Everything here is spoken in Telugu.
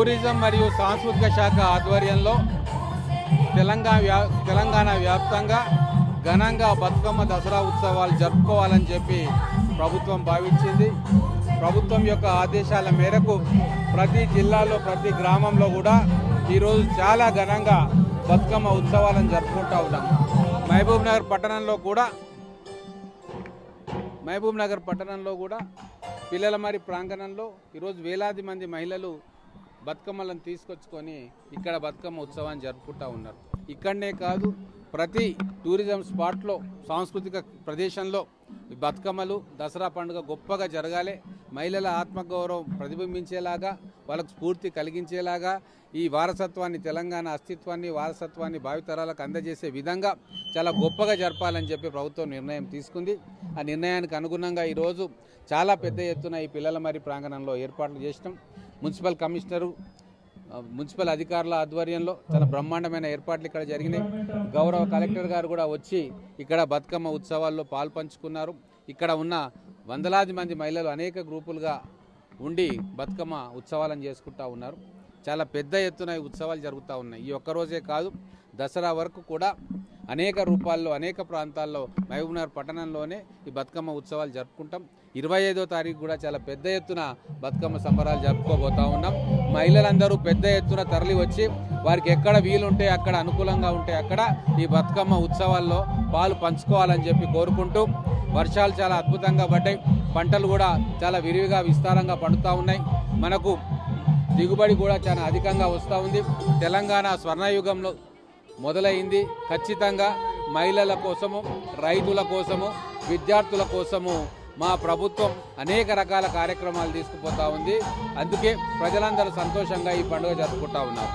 టూరిజం మరియు సాంస్కృతిక శాఖ ఆధ్వర్యంలో తెలంగాణ వ్యాప్తంగా ఘనంగా బతుకమ్మ దసరా ఉత్సవాలు జరుపుకోవాలని చెప్పి ప్రభుత్వం భావించింది. ప్రభుత్వం యొక్క ఆదేశాల మేరకు ప్రతి జిల్లాలో ప్రతి గ్రామంలో కూడా ఈరోజు చాలా ఘనంగా బతుకమ్మ ఉత్సవాలను జరుపుకుంటూ ఉన్నాం. మహబూబ్ నగర్ పట్టణంలో కూడా పిల్లలమరి ప్రాంగణంలో ఈరోజు వేలాది మంది మహిళలు బతుకమ్మలను తీసుకొచ్చుకొని ఇక్కడ బతుకమ్మ ఉత్సవాన్ని జరుపుకుంటూ ఉన్నారు. ఇక్కడనే కాదు, ప్రతి టూరిజం స్పాట్లో సాంస్కృతిక ప్రదేశంలో బతుకమ్మలు దసరా పండుగ గొప్పగా జరగాలి, మహిళల ఆత్మగౌరవం ప్రతిబింబించేలాగా, వాళ్ళకు స్ఫూర్తి కలిగించేలాగా ఈ వారసత్వాన్ని, తెలంగాణ అస్తిత్వాన్ని, వారసత్వాన్ని భావితరాలకు అందజేసే విధంగా చాలా గొప్పగా జరపాలని చెప్పి ప్రభుత్వం నిర్ణయం తీసుకుంది. ఆ నిర్ణయానికి అనుగుణంగా ఈరోజు చాలా పెద్ద ఎత్తున ఈ పిల్లలమరి ప్రాంగణంలో ఏర్పాట్లు చేసినాం. మున్సిపల్ కమిషనరు, మున్సిపల్ అధికారుల ఆధ్వర్యంలో చాలా బ్రహ్మాండమైన ఏర్పాట్లు ఇక్కడ జరిగినాయి. గౌరవ కలెక్టర్ గారు కూడా వచ్చి ఇక్కడ బతుకమ్మ ఉత్సవాల్లో పాల్పంచుకున్నారు. ఇక్కడ ఉన్న వందలాది మంది మహిళలు అనేక గ్రూపులుగా ఉండి బతుకమ్మ ఉత్సవాలను చేసుకుంటూ ఉన్నారు. చాలా పెద్ద ఎత్తున ఈ ఉత్సవాలు జరుగుతూ ఉన్నాయి. ఈ ఒక్కరోజే కాదు, దసరా వరకు కూడా అనేక రూపాల్లో అనేక ప్రాంతాల్లో మహబూబ్నగర్ పట్టణంలోనే ఈ బతుకమ్మ ఉత్సవాలు జరుపుకుంటాం. 25వ తారీఖు కూడా చాలా పెద్ద ఎత్తున బతుకమ్మ సంబరాలు జరుపుకోబోతూ ఉన్నాం. మహిళలందరూ పెద్ద ఎత్తున తరలి వచ్చి వారికి ఎక్కడ వీలుంటే అక్కడ, అనుకూలంగా ఉంటే అక్కడ ఈ బతుకమ్మ ఉత్సవాల్లో పాలు పంచుకోవాలని చెప్పి కోరుకుంటూ, వర్షాలు చాలా అద్భుతంగా పడ్డాయి, పంటలు కూడా చాలా విరివిగా విస్తారంగా పండుతూ ఉన్నాయి, మనకు దిగుబడి కూడా చాలా అధికంగా వస్తూ ఉంది. తెలంగాణ స్వర్ణయుగంలో మొదలైంది. ఖచ్చితంగా మహిళల కోసము, రైతుల కోసము, విద్యార్థుల కోసము మా ప్రభుత్వం అనేక రకాల కార్యక్రమాలు తీసుకుపోతూ ఉంది. అందుకే ప్రజలందరూ సంతోషంగా ఈ పండుగ జరుపుకుంటూ ఉన్నారు.